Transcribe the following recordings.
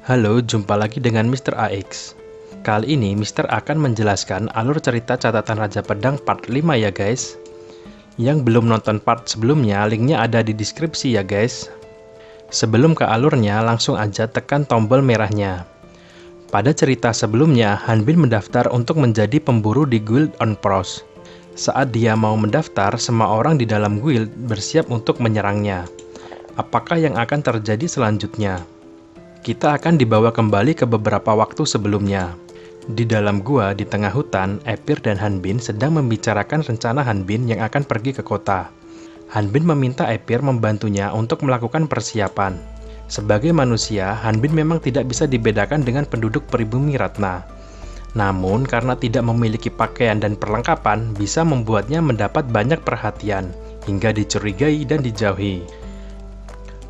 Halo, jumpa lagi dengan Mr. AX. Kali ini Mr. akan menjelaskan alur cerita Catatan Raja Pedang part 5 ya guys. Yang belum nonton part sebelumnya, linknya ada di deskripsi ya guys. Sebelum ke alurnya, langsung aja tekan tombol merahnya. Pada cerita sebelumnya, Hanbin mendaftar untuk menjadi pemburu di Guild on Pros. Saat dia mau mendaftar, semua orang di dalam guild bersiap untuk menyerangnya. Apakah yang akan terjadi selanjutnya? Kita akan dibawa kembali ke beberapa waktu sebelumnya. Di dalam gua di tengah hutan, Epir dan Hanbin sedang membicarakan rencana Hanbin yang akan pergi ke kota. Hanbin meminta Epir membantunya untuk melakukan persiapan. Sebagai manusia, Hanbin memang tidak bisa dibedakan dengan penduduk pribumi Ratna. Namun, karena tidak memiliki pakaian dan perlengkapan, bisa membuatnya mendapat banyak perhatian, hingga dicurigai dan dijauhi.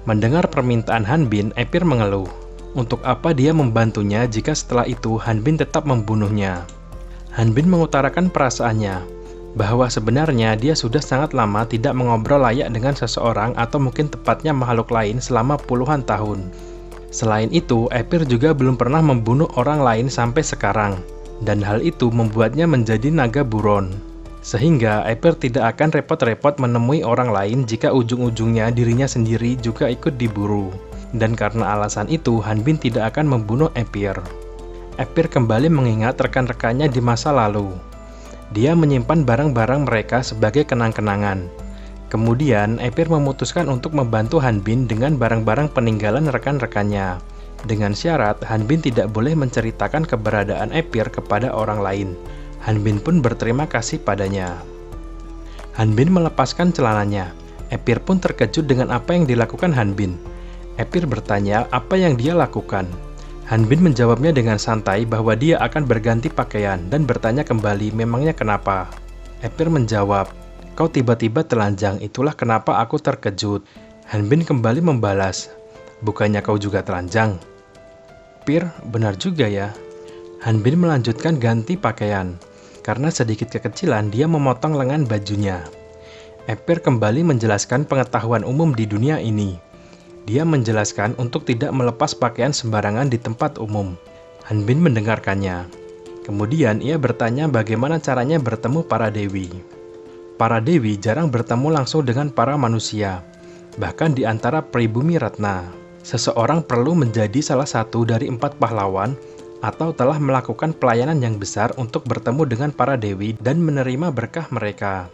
Mendengar permintaan Hanbin, Epir mengeluh. Untuk apa dia membantunya jika setelah itu Hanbin tetap membunuhnya? Hanbin mengutarakan perasaannya, bahwa sebenarnya dia sudah sangat lama tidak mengobrol layak dengan seseorang atau mungkin tepatnya makhluk lain selama puluhan tahun. Selain itu, Epir juga belum pernah membunuh orang lain sampai sekarang, dan hal itu membuatnya menjadi naga buron. Sehingga Epir tidak akan repot-repot menemui orang lain jika ujung-ujungnya dirinya sendiri juga ikut diburu. Dan karena alasan itu, Hanbin tidak akan membunuh Epir. Epir kembali mengingat rekan-rekannya di masa lalu. Dia menyimpan barang-barang mereka sebagai kenang-kenangan. Kemudian, Epir memutuskan untuk membantu Hanbin dengan barang-barang peninggalan rekan-rekannya. Dengan syarat, Hanbin tidak boleh menceritakan keberadaan Epir kepada orang lain. Hanbin pun berterima kasih padanya. Hanbin melepaskan celananya. Epir pun terkejut dengan apa yang dilakukan Hanbin. Epir bertanya apa yang dia lakukan. Hanbin menjawabnya dengan santai bahwa dia akan berganti pakaian dan bertanya kembali memangnya kenapa. Epir menjawab, "Kau tiba-tiba telanjang, itulah kenapa aku terkejut." Hanbin kembali membalas, "Bukannya kau juga telanjang?" "Epir, benar juga ya." Hanbin melanjutkan ganti pakaian. Karena sedikit kekecilan, dia memotong lengan bajunya. Epir kembali menjelaskan pengetahuan umum di dunia ini. Dia menjelaskan untuk tidak melepas pakaian sembarangan di tempat umum. Hanbin mendengarkannya. Kemudian ia bertanya bagaimana caranya bertemu para dewi. Para dewi jarang bertemu langsung dengan para manusia. Bahkan di antara pribumi Ratna, seseorang perlu menjadi salah satu dari 4 pahlawan atau telah melakukan pelayanan yang besar untuk bertemu dengan para dewi dan menerima berkah mereka.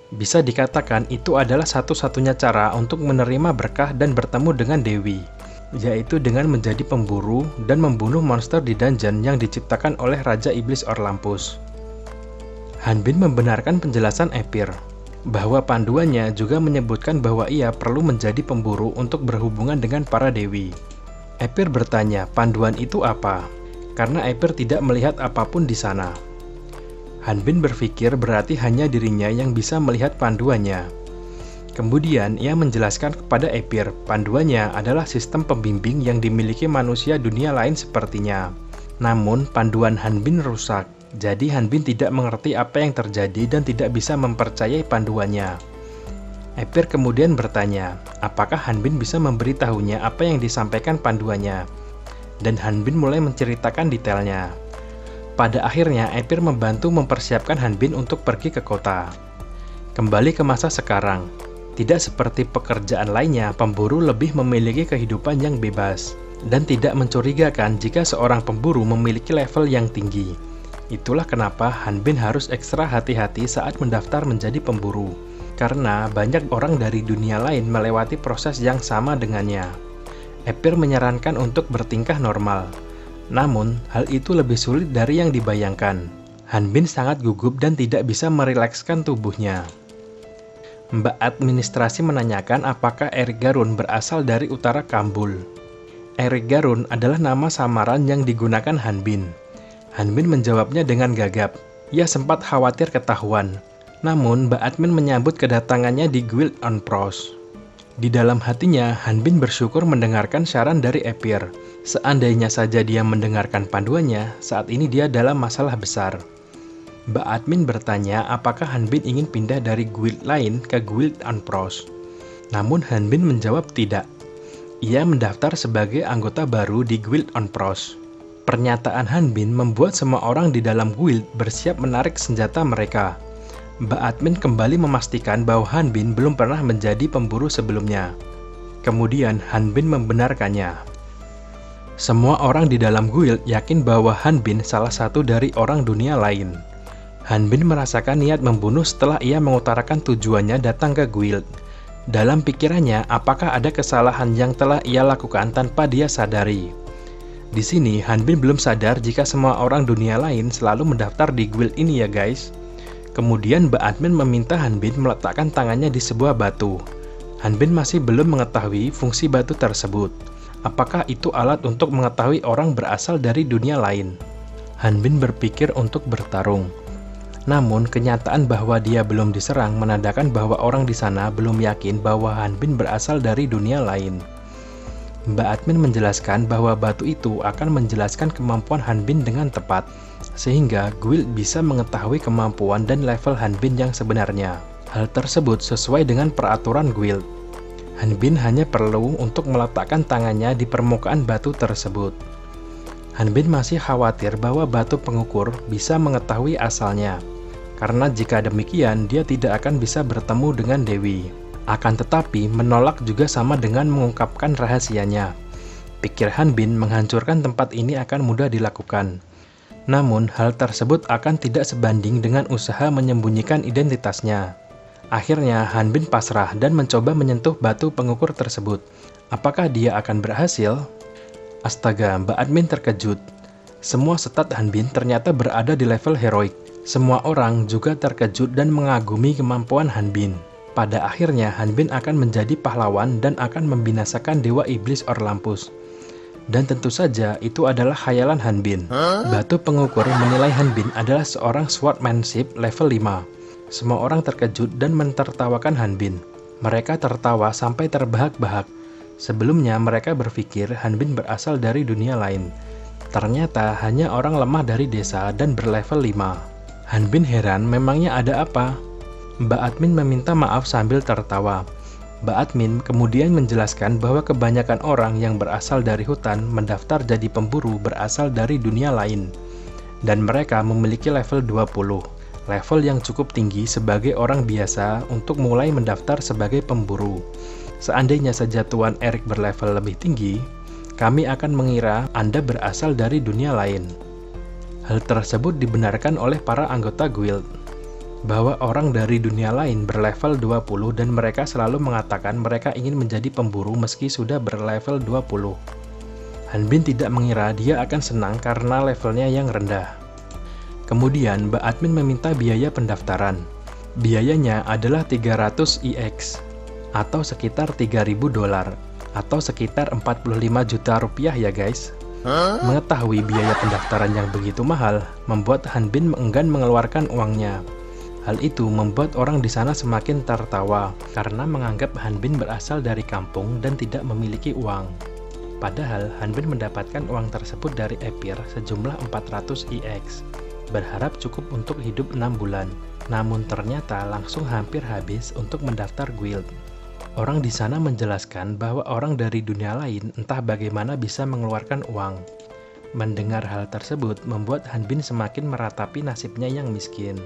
Bisa dikatakan itu adalah satu-satunya cara untuk menerima berkah dan bertemu dengan dewi, yaitu dengan menjadi pemburu dan membunuh monster di dungeon yang diciptakan oleh Raja Iblis Orlampus. Hanbin membenarkan penjelasan Epir, bahwa panduannya juga menyebutkan bahwa ia perlu menjadi pemburu untuk berhubungan dengan para dewi. Epir bertanya, panduan itu apa? Karena Epir tidak melihat apapun di sana. Hanbin berpikir berarti hanya dirinya yang bisa melihat panduannya. Kemudian ia menjelaskan kepada Epir, panduannya adalah sistem pembimbing yang dimiliki manusia dunia lain sepertinya. Namun panduan Hanbin rusak, jadi Hanbin tidak mengerti apa yang terjadi dan tidak bisa mempercayai panduannya. Epir kemudian bertanya, apakah Hanbin bisa memberitahunya apa yang disampaikan panduannya? Dan Hanbin mulai menceritakan detailnya. Pada akhirnya, Epir membantu mempersiapkan Hanbin untuk pergi ke kota. Kembali ke masa sekarang, tidak seperti pekerjaan lainnya, pemburu lebih memiliki kehidupan yang bebas, dan tidak mencurigakan jika seorang pemburu memiliki level yang tinggi. Itulah kenapa Hanbin harus ekstra hati-hati saat mendaftar menjadi pemburu, karena banyak orang dari dunia lain melewati proses yang sama dengannya. Epir menyarankan untuk bertingkah normal. Namun, hal itu lebih sulit dari yang dibayangkan. Hanbin sangat gugup dan tidak bisa merilekskan tubuhnya. Mbak administrasi menanyakan apakah Erik Garun berasal dari utara Kambul. Erik Garun adalah nama samaran yang digunakan Hanbin. Hanbin menjawabnya dengan gagap. Ia sempat khawatir ketahuan. Namun, Mbak admin menyambut kedatangannya di Guild on Pros. Di dalam hatinya, Hanbin bersyukur mendengarkan saran dari Epir. Seandainya saja dia mendengarkan panduannya, saat ini dia dalam masalah besar. Mbak admin bertanya apakah Hanbin ingin pindah dari guild lain ke Guild on Pros. Namun Hanbin menjawab tidak. Ia mendaftar sebagai anggota baru di Guild on Pros. Pernyataan Han Bin membuat semua orang di dalam guild bersiap menarik senjata mereka. Mbak Admin kembali memastikan bahwa Han Bin belum pernah menjadi pemburu sebelumnya. Kemudian Han Bin membenarkannya. Semua orang di dalam guild yakin bahwa Han Bin salah satu dari orang dunia lain. Han Bin merasakan niat membunuh setelah ia mengutarakan tujuannya datang ke guild. Dalam pikirannya, apakah ada kesalahan yang telah ia lakukan tanpa dia sadari? Di sini, Han Bin belum sadar jika semua orang dunia lain selalu mendaftar di guild ini ya guys. Kemudian Mbak Admin meminta Han Bin meletakkan tangannya di sebuah batu. Han Bin masih belum mengetahui fungsi batu tersebut. Apakah itu alat untuk mengetahui orang berasal dari dunia lain? Han Bin berpikir untuk bertarung. Namun, kenyataan bahwa dia belum diserang menandakan bahwa orang di sana belum yakin bahwa Han Bin berasal dari dunia lain. Mbak Admin menjelaskan bahwa batu itu akan menjelaskan kemampuan Han Bin dengan tepat, sehingga guild bisa mengetahui kemampuan dan level Han Bin yang sebenarnya. Hal tersebut sesuai dengan peraturan guild. Han Bin hanya perlu untuk meletakkan tangannya di permukaan batu tersebut. Han Bin masih khawatir bahwa batu pengukur bisa mengetahui asalnya, karena jika demikian dia tidak akan bisa bertemu dengan Dewi. Akan tetapi, menolak juga sama dengan mengungkapkan rahasianya. Pikir Han Bin menghancurkan tempat ini akan mudah dilakukan. Namun, hal tersebut akan tidak sebanding dengan usaha menyembunyikan identitasnya. Akhirnya, Han Bin pasrah dan mencoba menyentuh batu pengukur tersebut. Apakah dia akan berhasil? Astaga, Mbak Admin terkejut. Semua stat Han Bin ternyata berada di level heroik. Semua orang juga terkejut dan mengagumi kemampuan Han Bin. Pada akhirnya, Han Bin akan menjadi pahlawan dan akan membinasakan Dewa Iblis Orlampus. Dan tentu saja, itu adalah khayalan Han Bin. Batu pengukur menilai Han Bin adalah seorang swordsmanship level 5. Semua orang terkejut dan mentertawakan Han Bin. Mereka tertawa sampai terbahak-bahak. Sebelumnya, mereka berpikir Han Bin berasal dari dunia lain. Ternyata, hanya orang lemah dari desa dan berlevel 5. Han Bin heran, memangnya ada apa? Mbak Admin meminta maaf sambil tertawa. Mbak Admin kemudian menjelaskan bahwa kebanyakan orang yang berasal dari hutan mendaftar jadi pemburu berasal dari dunia lain. Dan mereka memiliki level 20, level yang cukup tinggi sebagai orang biasa untuk mulai mendaftar sebagai pemburu. Seandainya saja Tuan Erik berlevel lebih tinggi, kami akan mengira Anda berasal dari dunia lain. Hal tersebut dibenarkan oleh para anggota guild, bahwa orang dari dunia lain berlevel 20 dan mereka selalu mengatakan mereka ingin menjadi pemburu meski sudah berlevel 20. Han Bin tidak mengira dia akan senang karena levelnya yang rendah. Kemudian Mbak Admin meminta biaya pendaftaran. Biayanya adalah 300 EX atau sekitar 3.000 dolar atau sekitar 45 juta rupiah ya guys. Mengetahui biaya pendaftaran yang begitu mahal membuat Han Bin enggan mengeluarkan uangnya. Hal itu membuat orang di sana semakin tertawa karena menganggap Han Bin berasal dari kampung dan tidak memiliki uang. Padahal Han Bin mendapatkan uang tersebut dari Epir sejumlah 400 EX, berharap cukup untuk hidup 6 bulan. Namun ternyata langsung hampir habis untuk mendaftar guild. Orang di sana menjelaskan bahwa orang dari dunia lain entah bagaimana bisa mengeluarkan uang. Mendengar hal tersebut membuat Han Bin semakin meratapi nasibnya yang miskin.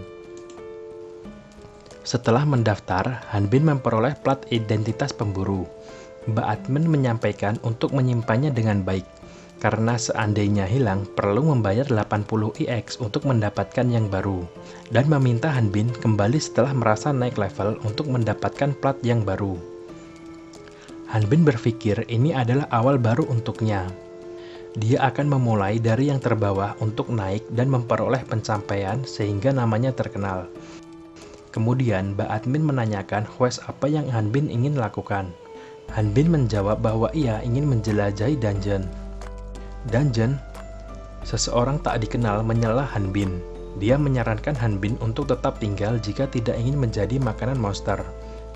Setelah mendaftar, Han Bin memperoleh plat identitas pemburu. Mbak Admin menyampaikan untuk menyimpannya dengan baik, karena seandainya hilang perlu membayar 80 EX untuk mendapatkan yang baru, dan meminta Han Bin kembali setelah merasa naik level untuk mendapatkan plat yang baru. Han Bin berpikir ini adalah awal baru untuknya. Dia akan memulai dari yang terbawah untuk naik dan memperoleh pencapaian sehingga namanya terkenal. Kemudian Mbak Admin menanyakan quest apa yang Han Bin ingin lakukan. Han Bin menjawab bahwa ia ingin menjelajahi dungeon. Dungeon? Seseorang tak dikenal menyela Han Bin. Dia menyarankan Han Bin untuk tetap tinggal jika tidak ingin menjadi makanan monster.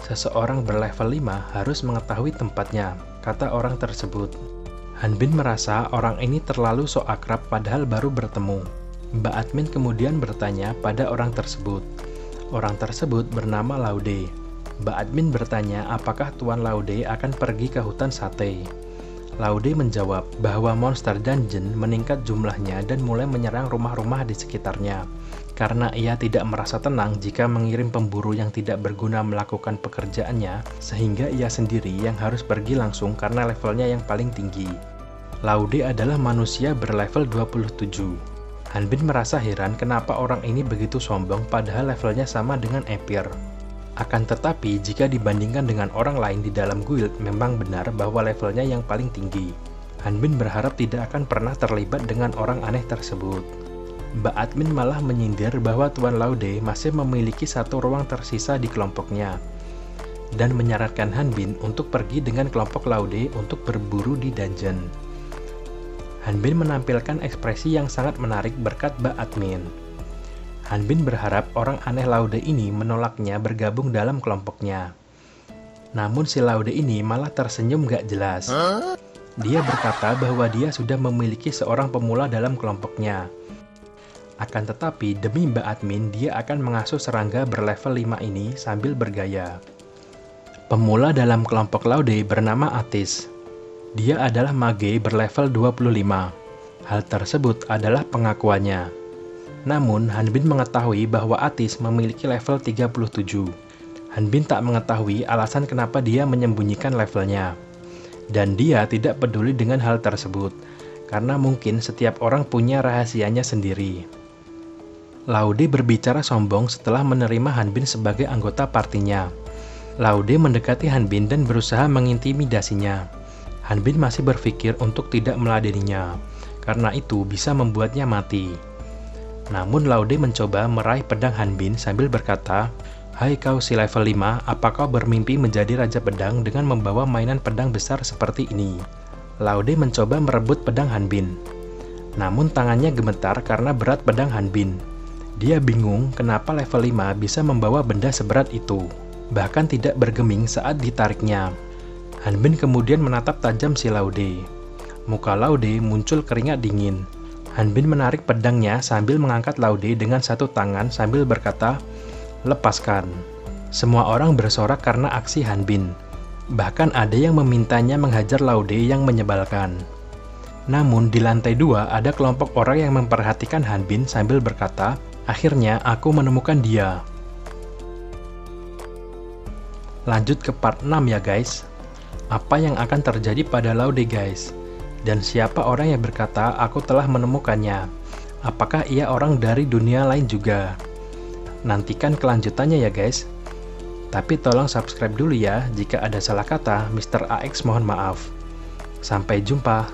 Seseorang berlevel 5 harus mengetahui tempatnya, kata orang tersebut. Han Bin merasa orang ini terlalu sok akrab padahal baru bertemu. Mbak Admin kemudian bertanya pada orang tersebut. Orang tersebut bernama Laude. Mbak Admin bertanya apakah Tuan Laude akan pergi ke hutan sate. Laude menjawab bahwa monster dungeon meningkat jumlahnya dan mulai menyerang rumah-rumah di sekitarnya. Karena ia tidak merasa tenang jika mengirim pemburu yang tidak berguna melakukan pekerjaannya, sehingga ia sendiri yang harus pergi langsung karena levelnya yang paling tinggi. Laude adalah manusia berlevel 27. Hanbin merasa heran kenapa orang ini begitu sombong padahal levelnya sama dengan Epir. Akan tetapi jika dibandingkan dengan orang lain di dalam guild memang benar bahwa levelnya yang paling tinggi. Hanbin berharap tidak akan pernah terlibat dengan orang aneh tersebut. Mbak Admin malah menyindir bahwa Tuan Laude masih memiliki satu ruang tersisa di kelompoknya dan menyarankan Hanbin untuk pergi dengan kelompok Laude untuk berburu di dungeon. Hanbin menampilkan ekspresi yang sangat menarik berkat Mbak Admin. Hanbin berharap orang aneh Laude ini menolaknya bergabung dalam kelompoknya. Namun si Laude ini malah tersenyum gak jelas. Dia berkata bahwa dia sudah memiliki seorang pemula dalam kelompoknya. Akan tetapi demi Mbak Admin dia akan mengasuh serangga berlevel 5 ini sambil bergaya. Pemula dalam kelompok Laude bernama Atis. Dia adalah mage berlevel 25. Hal tersebut adalah pengakuannya. Namun Hanbin mengetahui bahwa Atis memiliki level 37. Hanbin tak mengetahui alasan kenapa dia menyembunyikan levelnya. Dan dia tidak peduli dengan hal tersebut, karena mungkin setiap orang punya rahasianya sendiri. Laude berbicara sombong setelah menerima Hanbin sebagai anggota partinya. Laude mendekati Hanbin dan berusaha mengintimidasinya. Hanbin masih berpikir untuk tidak meladeninya, karena itu bisa membuatnya mati. Namun Laude mencoba meraih pedang Hanbin sambil berkata, "Hai kau si level 5, apa kau bermimpi menjadi Raja Pedang dengan membawa mainan pedang besar seperti ini?" Laude mencoba merebut pedang Hanbin. Namun tangannya gemetar karena berat pedang Hanbin. Dia bingung kenapa level 5 bisa membawa benda seberat itu, bahkan tidak bergeming saat ditariknya. Hanbin kemudian menatap tajam si Laude. Muka Laude muncul keringat dingin. Hanbin menarik pedangnya sambil mengangkat Laude dengan satu tangan sambil berkata, "Lepaskan." Semua orang bersorak karena aksi Hanbin. Bahkan ada yang memintanya menghajar Laude yang menyebalkan. Namun di lantai 2 ada kelompok orang yang memperhatikan Hanbin sambil berkata, "Akhirnya aku menemukan dia." Lanjut ke part 6 ya guys. Apa yang akan terjadi pada Laude guys? Dan siapa orang yang berkata aku telah menemukannya? Apakah ia orang dari dunia lain juga? Nantikan kelanjutannya ya guys. Tapi tolong subscribe dulu ya, jika ada salah kata Mr. AX mohon maaf. Sampai jumpa.